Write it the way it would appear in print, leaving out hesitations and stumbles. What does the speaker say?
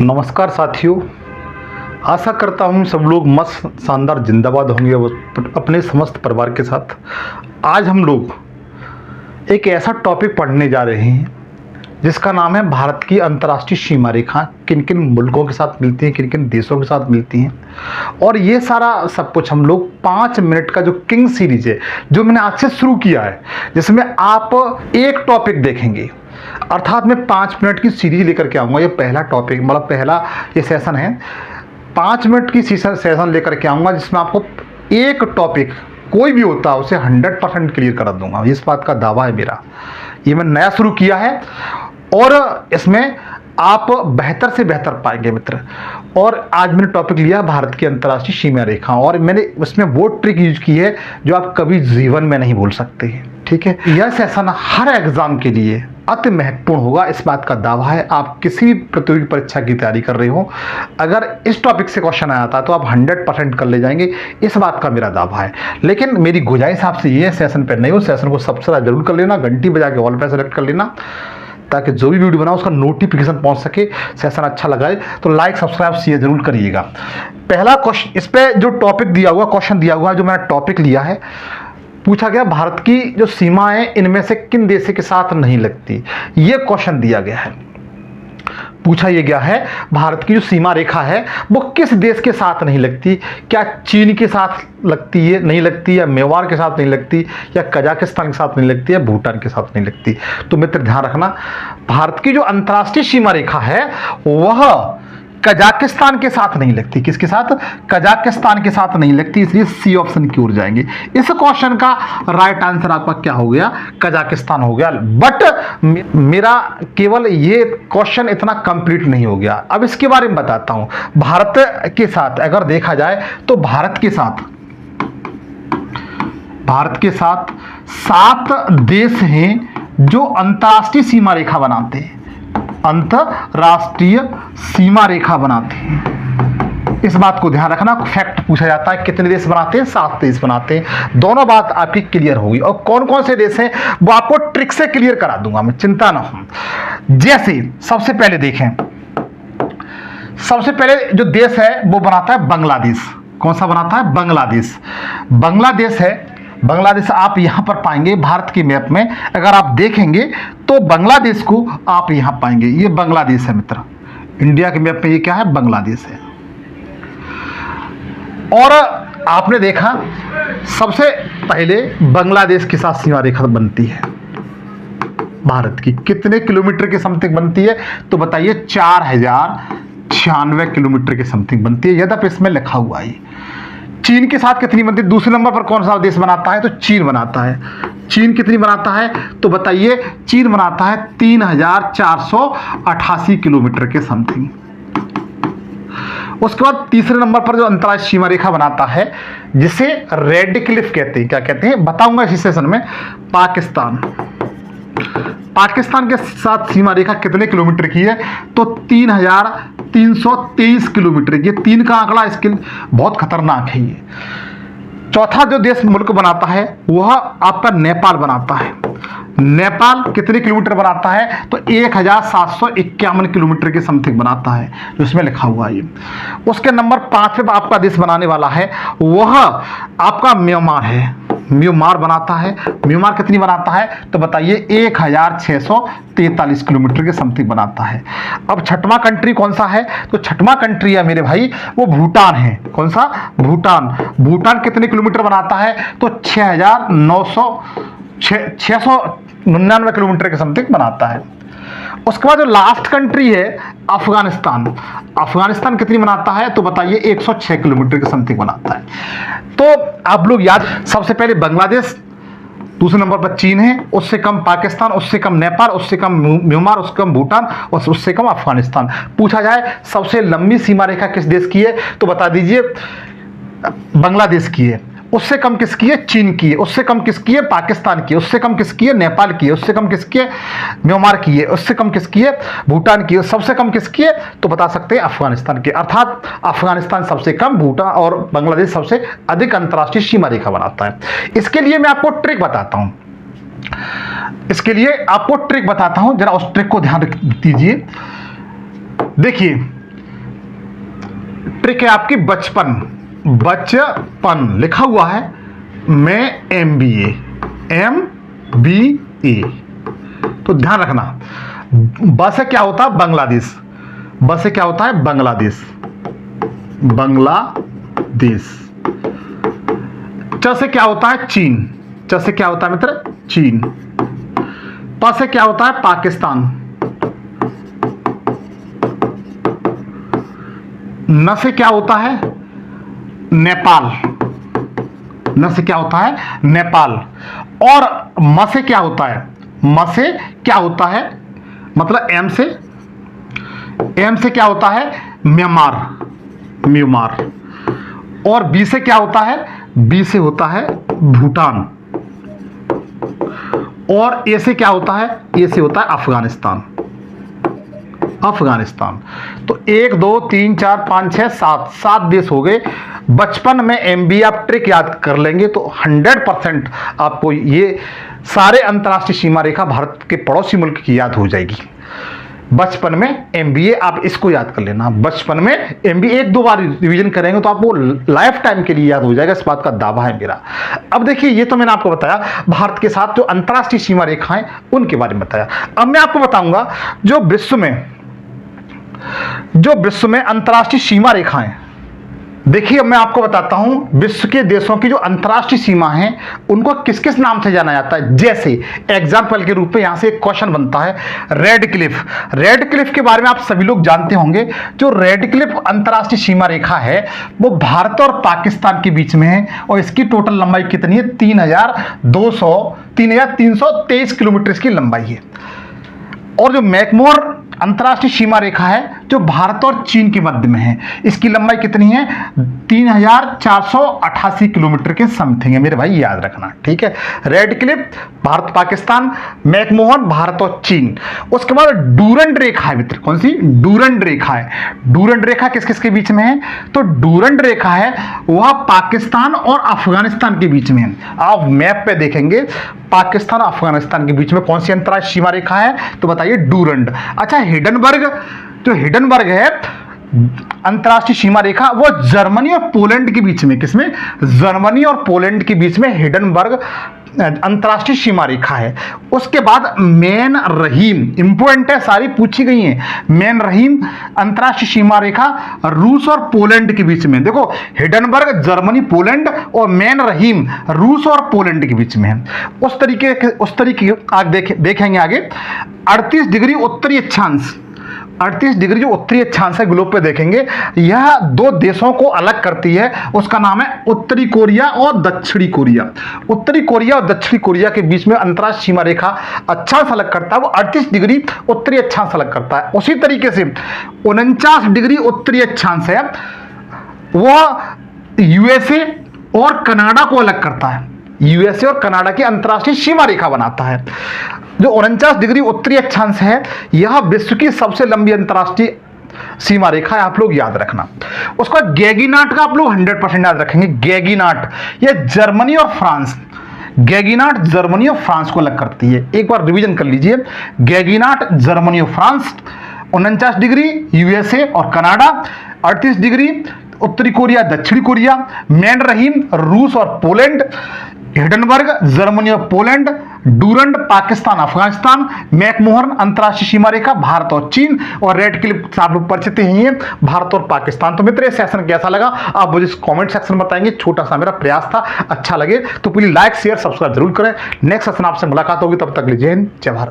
नमस्कार साथियों, आशा करता हूँ सब लोग मस्त शानदार जिंदाबाद होंगे अपने समस्त परिवार के साथ। आज हम लोग एक ऐसा टॉपिक पढ़ने जा रहे हैं जिसका नाम है भारत की अंतर्राष्ट्रीय सीमा रेखा किन किन मुल्कों के साथ मिलती हैं, किन किन देशों के साथ मिलती हैं। और ये सारा सब कुछ हम लोग 5 मिनट का जो किंग सीरीज है जो मैंने आज से शुरू किया है, जिसमें आप एक टॉपिक देखेंगे, अर्थात मैं 5 मिनट की सीरीज लेकर के आऊँगा। ये पहला टॉपिक मतलब पहला ये सेशन है, 5 मिनट की सेशन लेकर के आऊँगा जिसमें आपको एक टॉपिक कोई भी होता है उसे 100% क्लियर कर दूंगा। इस बात का दावा है मेरा। ये मैं नया शुरू किया है और इसमें आप बेहतर से बेहतर पाएंगे मित्र। और आज मैंने टॉपिक लिया भारत की अंतर्राष्ट्रीय सीमा रेखा, और मैंने उसमें वो ट्रिक यूज की है जो आप कभी जीवन में नहीं भूल सकते। ठीक है, यह सेशन हर एग्जाम के लिए अति महत्वपूर्ण होगा, इस बात का दावा है। आप किसी भी प्रतियोगी परीक्षा की तैयारी कर रहे हो, अगर इस टॉपिक से क्वेश्चन आया था तो आप 100% कर ले जाएंगे, इस बात का मेरा दावा है। लेकिन मेरी गुजारिश आपसे ये सेशन पर नहीं हो, सेशन को सब्सक्राइब जरूर कर लेना, घंटी बजा के ऑल पे सेलेक्ट कर लेना, ताकि जो भी वीडियो बनाओ उसका नोटिफिकेशन पहुंच सके। सेशन अच्छा लगा है तो लाइक सब्सक्राइब शेयर जरूर करिएगा। पहला क्वेश्चन, इस पे जो टॉपिक दिया हुआ, क्वेश्चन दिया हुआ है, जो मैंने टॉपिक लिया है, पूछा गया भारत की जो सीमा है इनमें से किन देश के साथ नहीं लगती। ये क्वेश्चन दिया गया है, पूछा यह गया है भारत की जो सीमा रेखा है वो किस देश के साथ नहीं लगती। क्या चीन के साथ लगती है, नहीं लगती, या मेवाड़ के साथ नहीं लगती, या कजाकिस्तान के साथ नहीं लगती, या भूटान के साथ नहीं लगती। तो मित्र ध्यान रखना, भारत की जो अंतर्राष्ट्रीय सीमा रेखा है वह कजाकिस्तान के साथ नहीं लगती। किसके साथ? कजाकिस्तान के साथ नहीं लगती, इसलिए सी ऑप्शन की ओर जाएंगे। इस क्वेश्चन का राइट आंसर आपका क्या हो गया? कजाकिस्तान हो गया। बट मेरा केवल ये क्वेश्चन इतना कंप्लीट नहीं हो गया, अब इसके बारे में बताता हूं। भारत के साथ अगर देखा जाए तो भारत के साथ 7 देश हैं जो अंतर्राष्ट्रीय सीमा रेखा बनाते हैं, अंतरराष्ट्रीय सीमा रेखा बनाते हैं। इस बात को ध्यान रखना। फैक्ट पूछा जाता है कितने देश बनाते हैं? 7 देश बनाते हैं। दोनों बात आपकी क्लियर होगी, और कौन कौन से देश हैं वो आपको ट्रिक से क्लियर करा दूंगा मैं, चिंता ना हो। जैसे सबसे पहले देखें, सबसे पहले जो देश है वो बनाता है बांग्लादेश। कौन सा बनाता है? बांग्लादेश। बांग्लादेश है, बांग्लादेश आप यहां पर पाएंगे भारत की मैप में। अगर आप देखेंगे तो बांग्लादेश को आप यहां पाएंगे, ये बांग्लादेश है मित्र। इंडिया के मैप में ये क्या है? बांग्लादेश है। और आपने देखा सबसे पहले बांग्लादेश के साथ सीमा रेखा बनती है भारत की, कितने किलोमीटर के समथिंग बनती है? तो बताइए 4096 किलोमीटर के समथिंग बनती है, यद्यपि इसमें लिखा हुआ है। चीन के साथ कितनी बनती है? दूसरे नंबर पर कौन सा देश बनाता है? तो चीन बनाता है। चीन कितनी बनाता है? तो बताइए, चीन बनाता है 3488 किलोमीटर के समथिंग। उसके बाद तीसरे नंबर पर जो अंतर्राष्ट्रीय सीमा रेखा बनाता है जिसे रेड क्लिफ कहते हैं, क्या कहते हैं बताऊंगा इसी सेशन में, पाकिस्तान। पाकिस्तान के साथ सीमा रेखा कितने किलोमीटर की है? तो 3323 किलोमीटर। ये 3 का आंकड़ा इसके बहुत खतरनाक है। ये चौथा जो देश मुल्क बनाता है वह आपका नेपाल बनाता है। नेपाल कितने किलोमीटर बनाता है? तो 1751 किलोमीटर के समथिंग बनाता है, जो इसमें लिखा हुआ है। उसके नंबर 5 पे आपका देश बनाने वाला है वह आपका म्यांमार है। म्यांमार बनाता है। म्यांमार कितनी बनाता है? तो बताइए 1643 किलोमीटर के समथिंग बनाता है। अब छठवां कंट्री कौन सा है? तो छठवां कंट्री है मेरे भाई वो भूटान है। कौन सा? भूटान। भूटान कितने किलोमीटर बनाता है? तो 699 किलोमीटर के समथिंग बनाता है। उसके बाद जो लास्ट कंट्री है अफगानिस्तान। अफगानिस्तान कितनी बनाता है? तो बताइए 106 किलोमीटर के समथिंग बनाता है। तो आप लोग याद, सबसे पहले बांग्लादेश, दूसरे नंबर पर चीन है, उससे कम पाकिस्तान, उससे कम नेपाल, उससे कम म्यांमार, उससे कम भूटान और उससे कम अफगानिस्तान। पूछा जाए सबसे लंबी सीमा रेखा किस देश की है? तो बता दीजिए बांग्लादेश की है। उससे कम किसकी है? चीन की है। उससे कम किसकी है? पाकिस्तान की है। उससे कम किसकी है? नेपाल की है। उससे कम किसकी है? म्यांमार की है। उससे कम किसकी है? भूटान की है। सबसे कम किसकी है? तो बता सकते हैं अफगानिस्तान की। अर्थात अफगानिस्तान सबसे कम, भूटान और बांग्लादेश सबसे अधिक अंतर्राष्ट्रीय सीमा रेखा बनाता है। इसके लिए मैं आपको ट्रिक बताता हूं, जरा उस ट्रिक को ध्यान दीजिए। देखिए ट्रिक है आपकी बचपन, बचपन लिखा हुआ है, मैं MBA, MBA। तो ध्यान रखना, ब से क्या होता है बांग्लादेश, ब से क्या होता है बांग्लादेश, बांग्लादेश। च से क्या होता है चीन, च से क्या होता है मित्र चीन। प से क्या होता है पाकिस्तान। न से क्या होता है नेपाल, न से क्या होता है नेपाल। और म से क्या होता है, म से क्या होता है मतलब एम से क्या होता है म्यांमार, म्यांमार। और बी से क्या होता है, बी से होता है भूटान। और ए से क्या होता है, ए से होता है अफगानिस्तान, अफगानिस्तान। तो 1 2 3 4 5 6 7 7 देश हो गए। बचपन में MBA आप ट्रिक याद कर लेंगे तो 100% आपको ये सारे अंतर्राष्ट्रीय सीमा रेखा भारत के पड़ोसी मुल्क की याद हो जाएगी। बचपन में MBA आप इसको याद कर लेना, बचपन में MBA 1-2 बार रिवीजन करेंगे तो आपको लाइफ टाइम के लिए याद हो जाएगा, इस बात का दावा है मेरा। अब देखिए, ये तो मैंने आपको बताया भारत के साथ जो अंतर्राष्ट्रीय सीमा रेखाएं उनके बारे में बताया। अब मैं आपको बताऊंगा जो विश्व में अंतर्राष्ट्रीय सीमा रेखाएं। देखिए, मैं आपको बताता हूं विश्व के देशों की जो अंतर्राष्ट्रीय सीमा है उनको किस किस नाम से जाना जाता है। जैसे एग्जाम्पल के रूप में यहां से एक क्वेश्चन बनता है, रेड क्लिफ। रेड क्लिफ के बारे में आप सभी लोग जानते होंगे। जो रेड क्लिफ अंतर्राष्ट्रीय सीमा रेखा है वो भारत और पाकिस्तान के बीच में है और इसकी टोटल लंबाई कितनी है, 3323 किलोमीटर इसकी लंबाई है। और जो मैकमोर अंतर्राष्ट्रीय सीमा रेखा है जो भारत और चीन के मध्य में है, इसकी लंबाई कितनी है, 3488 किलोमीटर के समथिंग है मेरे भाई, याद रखना, ठीक है। Red Cliff Bharat Pakistan, McMahon Bharat और चीन। उसके बाद डूरंड रेखा है मित्र, कौन सी, डूरंड रेखा है। डूरंड रेखा किस किस के बीच में है, तो डूरंड रेखा है वह पाकिस्तान और अफगानिस्तान के बीच में है। आप मैप पे देखेंगे पाकिस्तान और अफगानिस्तान के बीच में कौन सी अंतर्राष्ट्रीय सीमा रेखा है, तो बताइए डूरंड। अच्छा, हिडनबर्ग, जो हिडनबर्ग है अंतर्राष्ट्रीय सीमा रेखा वो जर्मनी और पोलैंड के बीच में, किसमें, जर्मनी और पोलैंड के बीच में हिडनबर्ग अंतर्राष्ट्रीय सीमा रेखा है। उसके बाद मेन रहीम, इंपॉर्टेंट है, सारी पूछी गई हैं। मेन रहीम अंतर्राष्ट्रीय सीमा रेखा रूस और पोलैंड के बीच में। देखो, हिडनबर्ग जर्मनी पोलैंड और मेन रहीम रूस और पोलैंड के बीच में है। उस तरीके आगे देखेंगे आगे 38 डिग्री उत्तरी अक्षांश, 38 डिग्री जो उत्तरी अक्षांश है ग्लोब पे देखेंगे, यह दो देशों को अलग करती है। उसका नाम है उत्तरी कोरिया और दक्षिणी कोरिया। उत्तरी कोरिया और दक्षिणी कोरिया के बीच में अंतर्राष्ट्रीय सीमा रेखा अक्षांश अलग करता है, वो 38 डिग्री उत्तरी अक्षांश अलग करता है। उसी तरीके से 49 डिग्री उत्तरी अक्षांश है, वह USA और कनाडा को अलग करता है। USA और कनाडा की अंतर्राष्ट्रीय सीमा रेखा बनाता है। जो 49 डिग्री उत्तरी अक्षांश है यह विश्व की सबसे लंबी अंतर्राष्ट्रीय सीमा रेखा है, आप लोग याद रखना। उसका गैगीनाट का आप लोग 100% याद रखेंगे। गैगीनाट यह जर्मनी और फ्रांस, गैगीनाट जर्मनी और फ्रांस को अलग करती है। एक बार रिवीजन कर लीजिए, गैगीनाट जर्मनी और फ्रांस, 49 डिग्री USA और कनाडा, 38 डिग्री उत्तरी कोरिया दक्षिणी कोरिया, मेन रहीम रूस और पोलैंड, हिडनबर्ग जर्मनी और Poland, Durand Pakistan Afghanistan, McMahon अंतर्राष्ट्रीय सीमा रेखा भारत और चीन, और रेड क्लिफ आप लोग परिचित ही हैं भारत और पाकिस्तान। तो मित्र, ये सेशन कैसा लगा आप मुझे कमेंट सेक्शन में बताएंगे। छोटा सा मेरा प्रयास था, अच्छा लगे तो प्लीज लाइक शेयर सब्सक्राइब जरूर करें। नेक्स्ट सेशन आपसे मुलाकात होगी, तब तक जय हिंद जय भारत।